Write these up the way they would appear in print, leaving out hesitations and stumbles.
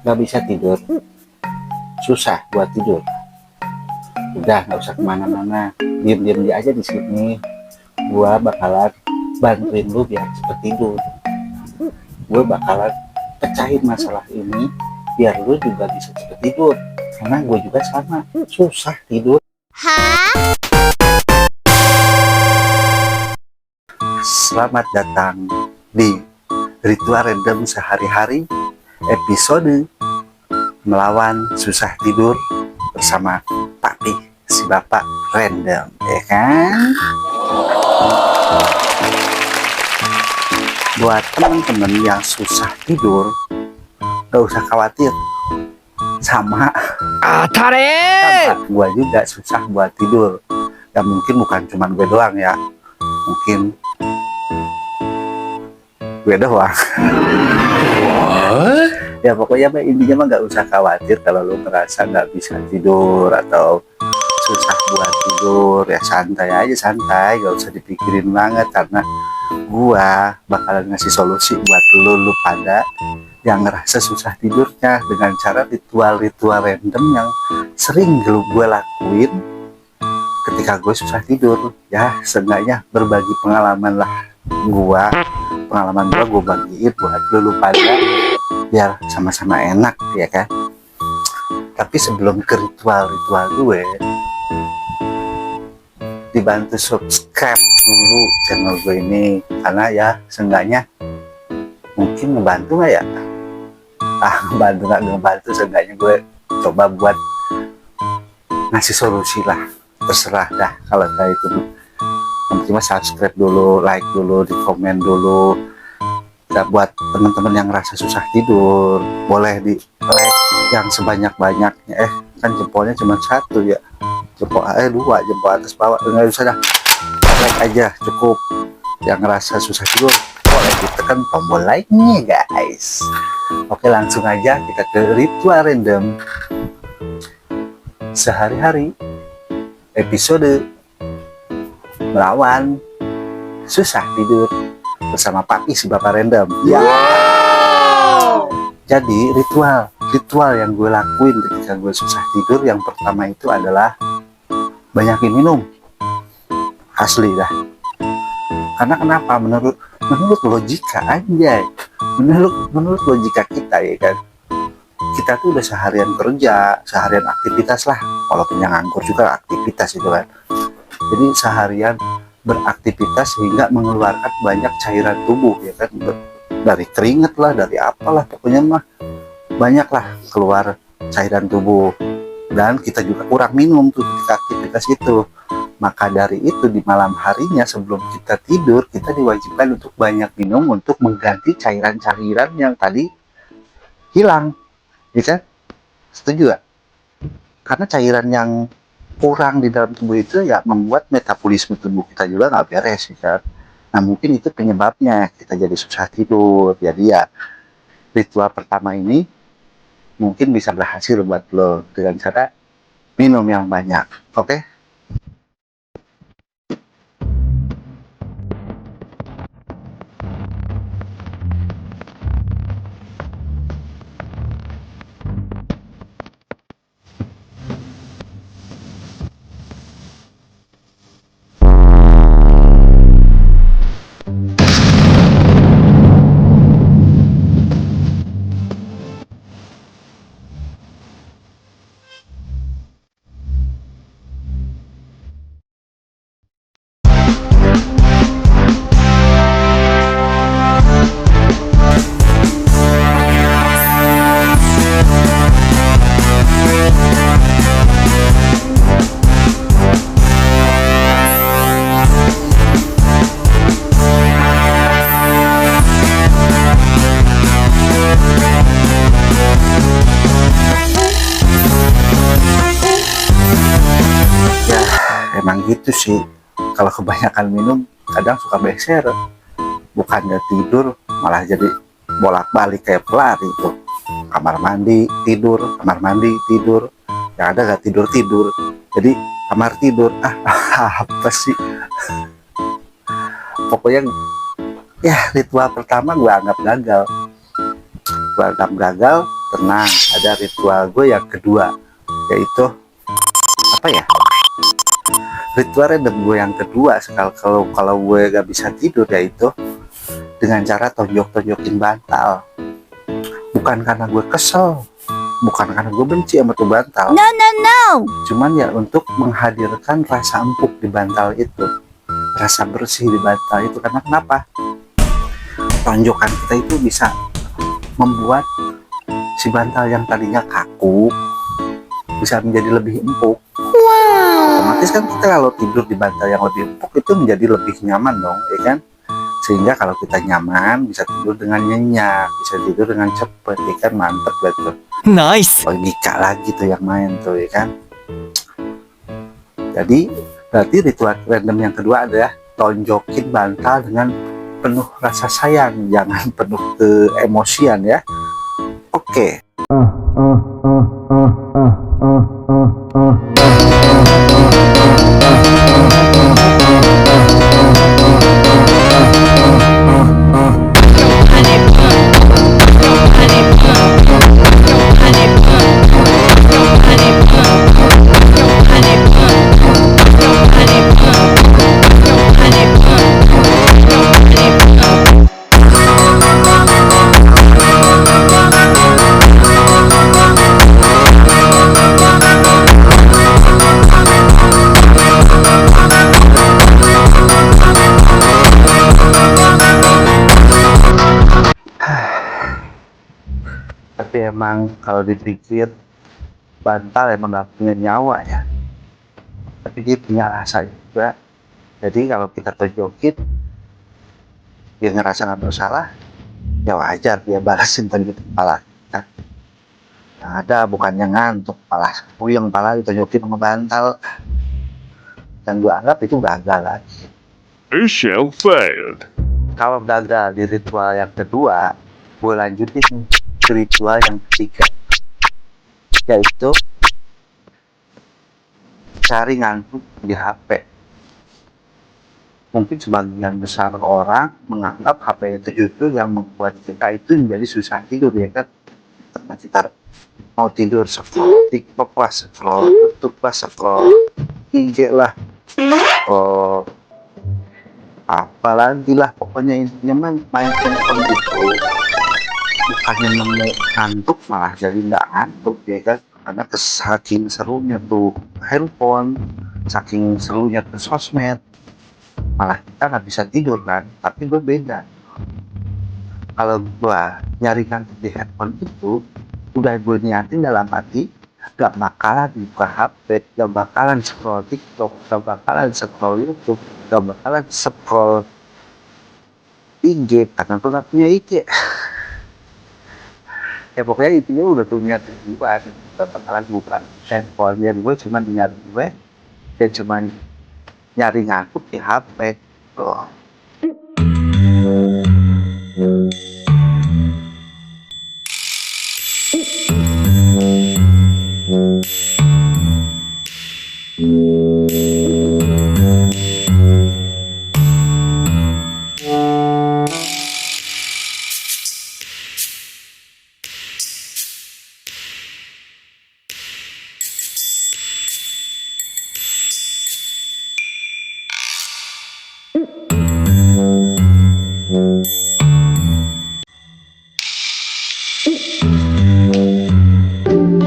Gak bisa tidur, susah buat tidur. Udah nggak usah kemana-mana, diem-diem aja di sini. Gua bakalan bantuin lu biar cepet tidur. Gue bakalan pecahin masalah ini biar lu juga bisa cepet tidur. Karena gue juga sama, susah tidur. Hah? Selamat datang di Ritual Random Sehari-hari, episode melawan susah tidur bersama Papi si Bapak Random, ya kan? Buat teman-teman yang susah tidur, gak usah khawatir, sama gue juga susah buat tidur. Ya mungkin bukan cuma gue doang ya, mungkin gue doang. Ya pokoknya intinya mah nggak usah khawatir kalau lu merasa nggak bisa tidur atau susah buat tidur. Ya santai aja, santai, gak usah dipikirin banget, karena gua bakalan ngasih solusi buat lu pada yang ngerasa susah tidurnya dengan cara ritual-ritual random yang sering gue lakuin ketika gue susah tidur. Ya seenggaknya berbagi pengalaman lah, pengalaman gue bagiin buat lu pada biar sama-sama enak, ya kan? Tapi sebelum ke ritual-ritual gue, dibantu subscribe dulu channel gue ini, karena ya seenggaknya mungkin ngebantu nggak ya? Ngebantu nggak ngebantu, seenggaknya gue coba buat ngasih solusi lah. Terserah dah kalau kayak itu. Yang penting subscribe dulu, like dulu, di komen dulu. Dan buat teman-teman yang rasa susah tidur, boleh di like yang sebanyak-banyaknya. Kan jempolnya cuma satu ya, jempol dua, jempol atas bawah, nggak usah dah, like aja cukup. Yang ngerasa susah tidur boleh ditekan tombol like-nya guys. Oke, langsung aja kita ke ritual random sehari-hari, episode melawan susah tidur bersama Papi si Bapak Random. Ya. Jadi ritual yang gue lakuin ketika gue susah tidur, yang pertama itu adalah banyakin minum. Asli dah. Karena kenapa? Menurut logika aja, menurut logika kita, ya kan, kita tuh udah seharian kerja, seharian aktivitas lah, walaupun yang nganggur juga aktivitas itu kan. Jadi seharian beraktivitas sehingga mengeluarkan banyak cairan tubuh, ya kan, dari keringet lah, dari apalah, pokoknya mah banyak lah keluar cairan tubuh. Dan kita juga kurang minum tuh ketika aktivitas itu. Maka dari itu di malam harinya sebelum kita tidur, kita diwajibkan untuk banyak minum untuk mengganti cairan-cairan yang tadi hilang, ya kan? Setuju gak? Karena cairan yang kurang di dalam tubuh itu ya membuat metabolisme tubuh kita juga nggak beres, ya kan? Nah mungkin itu penyebabnya kita jadi susah tidur. Jadi ya ritual pertama ini mungkin bisa berhasil buat lo dengan cara minum yang banyak. Oke? Emang gitu sih, kalau kebanyakan minum kadang suka beser, bukannya tidur malah jadi bolak-balik kayak pelari tuh, kamar mandi tidur, kamar mandi tidur, yang ada gak tidur jadi kamar tidur. Apa sih, pokoknya ya ritual pertama gue anggap gagal, tenang, ada ritual gue yang kedua, yaitu apa ya, ritual random gue yang kedua. Kalau gue gak bisa tidur, yaitu dengan cara tonjokin bantal. Bukan karena gue kesel, bukan karena gue benci sama tuh bantal, No. cuman ya untuk menghadirkan rasa empuk di bantal itu, rasa bersih di bantal itu. Karena kenapa? Tonjokan kita itu bisa membuat si bantal yang tadinya kaku bisa menjadi lebih empuk. Otomatis kan kita kalau tidur di bantal yang lebih empuk itu menjadi lebih nyaman dong, ya kan? Sehingga kalau kita nyaman, bisa tidur dengan nyenyak, bisa tidur dengan cepet, ya kan? Mantep betul. Nice. Logika lagi tuh yang main tuh, ya kan? Jadi berarti ritual random yang kedua adalah tonjokin bantal dengan penuh rasa sayang, jangan penuh keemosian ya. Oke. Tapi emang kalau dipikir bantal emang gak punya nyawa ya, tapi dia punya rasa juga. Jadi kalau kita tonjokin, dia ngerasa gak bersalah, ya wajar dia balasin tonjok kepala kita. Yang ada bukannya ngantuk, malah puyeng kepala ditonjokin sama bantal. Dan gue anggap itu gagal lagi. Mission failed. Kalau gagal di ritual yang kedua, gue lanjutin ke ritual yang ketiga, yaitu cari ngantuk di HP. Mungkin sebagian besar orang menganggap HP itu justru yang membuat kita itu menjadi susah tidur, ya kan? Karena kita mau tidur scroll TikTok lah, scroll YouTube lah, scroll IG lah, oh apalagi lah, pokoknya intinya main handphone gitu. Bukannya nemu ngantuk, malah jadi nggak ngantuk, ya kan? Karena saking serunya tuh handphone, saking serunya tuh sosmed, malah kita nggak bisa tidur kan. Tapi gue beda. Kalau gue nyari ngantuk di handphone itu, udah gue niatin dalam hati, gak bakalan buka HP, gak bakalan scroll TikTok, gak bakalan scroll YouTube, gak bakalan scroll IG, karena gue gak punya IG. Ya pokoknya intinya udah tuh niat gue, gak bakalan buka handphone. Ya gue cuma niat gue, dan cuma nyari ngantuk di HP tuh.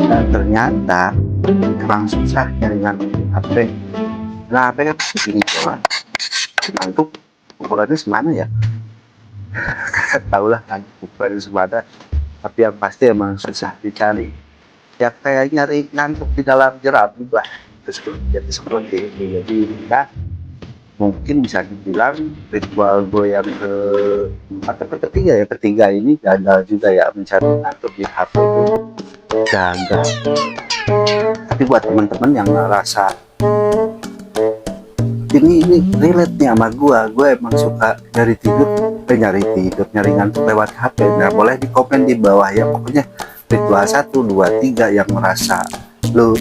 Dan ternyata emang susah nyari ngantuk di HP. Nah, HP kan begini doang. Ngantuk ukurannya semana ya? Tahu lah kan ukurannya semana. Tapi yang pasti emang susah dicari. Ya kayak nyari ngantuk di dalam jeram juga. Terus jadi seperti ini. Jadi ya mungkin bisa dibilang ritual gue yang keempat atau ketiga ini gagal juga ya, mencari ngantuk di HP itu gagal. Tapi buat teman-teman yang ngerasa ini relate nih sama gue emang suka nyari ngantuk lewat HP, nah boleh di komen di bawah ya. Pokoknya ritual 1, 2, 3 yang merasa lo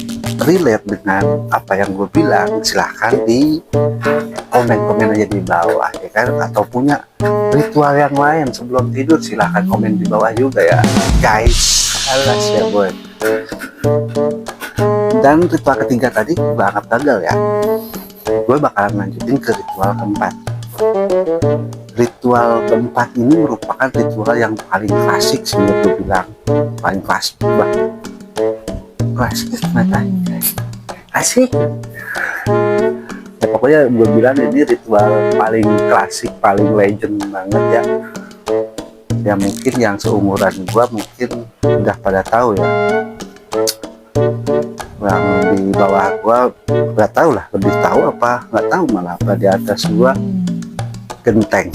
relate dengan apa yang gue bilang, silahkan di komen aja di bawah, ya kan? Atau punya ritual yang lain sebelum tidur, silahkan komen di bawah juga ya guys. Alas ya boy. Dan ritual ketiga tadi gue anggap gagal ya. Gue bakalan lanjutin ke ritual keempat. Ritual keempat ini merupakan ritual yang paling klasik sih, gue bilang paling klasik banget. Klasik asik. Ya, pokoknya gue bilang ini ritual paling klasik, paling legend banget ya. Ya mungkin yang seumuran gue mungkin udah pada tahu ya. Yang di bawah gua nggak tahu lah, lebih tahu apa nggak tahu, malah apa di atas gua genteng.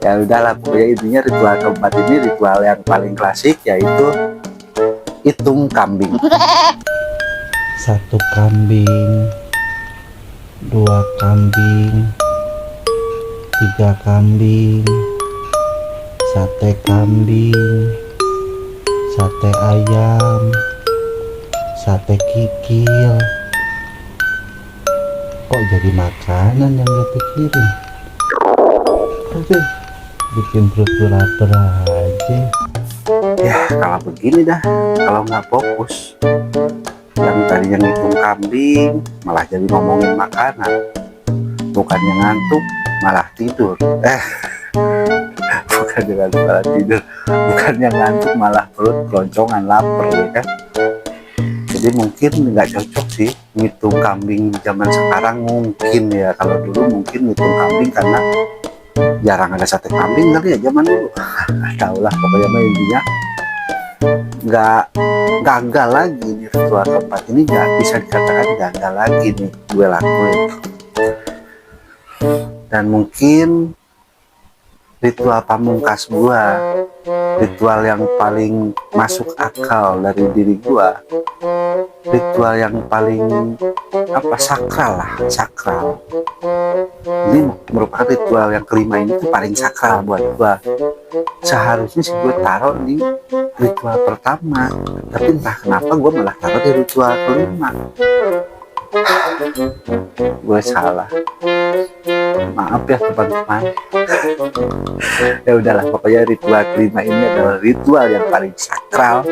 Ya udahlah, pokoknya intinya ritual keempat ini ritual yang paling klasik, yaitu hitung kambing. 1 kambing, 2 kambing, 3 kambing, sate kambing, sate ayam, sate kikil. Kok jadi makanan yang gue pikirin? Aduh, bikin perut gue lapar aja. Ya kalau begini dah, kalau nggak fokus, yang tadinya ngitung kambing malah jadi ngomongin makanan, bukannya ngantuk malah tidur. Bukannya ngantuk malah tidur, bukannya ngantuk malah perut keloncongan lapar ya kan. Jadi mungkin nggak cocok sih ngitung kambing zaman sekarang mungkin ya. Kalau dulu mungkin ngitung kambing karena jarang ada sate kambing kali ya zaman dulu. Tahu lah, pokoknya mah intinya nggak gagal lagi nih ritual keempat ini, nggak bisa dikatakan gagal lagi nih gue lakuin. Dan mungkin ritual pamungkas gua, ritual yang paling masuk akal dari diri gua, ritual yang paling sakral lah, sakral. Ini merupakan ritual yang kelima, ini tuh paling sakral buat gua. Seharusnya sih gue taruh di ritual pertama, tapi entah kenapa gue malah taruh di ritual kelima. Gue salah, maaf ya teman-teman. Ya udahlah, pokoknya ritual kelima ini adalah ritual yang paling sakral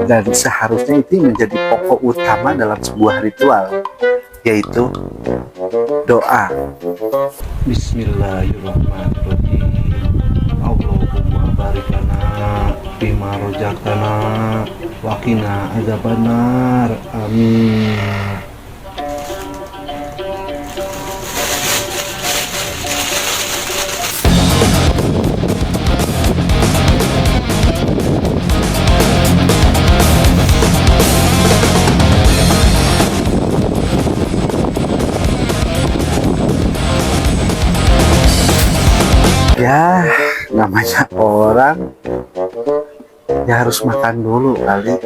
dan seharusnya itu menjadi pokok utama dalam sebuah ritual, yaitu doa. Bismillahirrahmanirrahim. Allahumma barik lana bima rojakana wa qina adzabannar. Amin. Ya namanya orang ya harus makan dulu kali.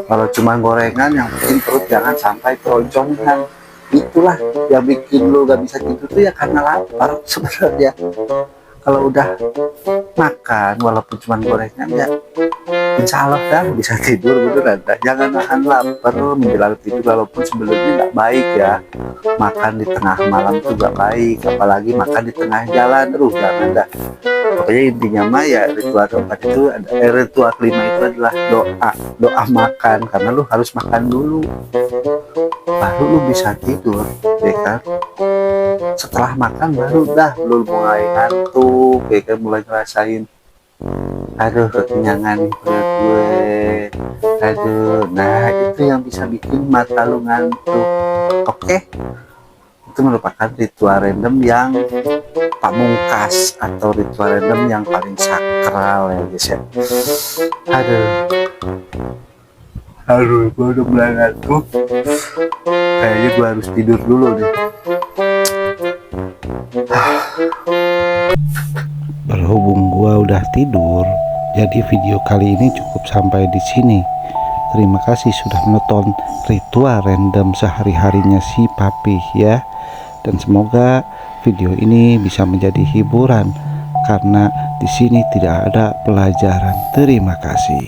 Kalau cuma gorengan yang bikin perut jangan sampai keroncongan. Itulah yang bikin lu gak bisa tidur tuh ya karena lapar sebenarnya. Kalau udah makan walaupun cuma gorengan ya insya Allah dah bisa tidur beneran dah. Jangan nahan lapar menjelang tidur, walaupun sebelumnya nggak baik ya. Makan di tengah malam tuh gak baik, apalagi makan di tengah jalan. Jangan dah. Pokoknya intinya mah ya ritual keempat itu ritual kelima itu adalah doa makan, karena lu harus makan dulu baru lu bisa tidur ya kan. Setelah makan baru dah lu mulai ngantuk ya kan, mulai ngerasain aduh kekenyangan nih perut gue, aduh. Nah itu yang bisa bikin mata lu ngantuk. Oke, itu merupakan ritual random yang pamungkas atau ritual random yang paling sakral ya guys ya. Aduh gue udah mulai ngantuk, kayaknya gue harus tidur dulu nih. Berhubung gua udah tidur, jadi video kali ini cukup sampai di sini. Terima kasih sudah menonton ritual random sehari-harinya si Papi ya. Dan semoga video ini bisa menjadi hiburan karena di sini tidak ada pelajaran. Terima kasih.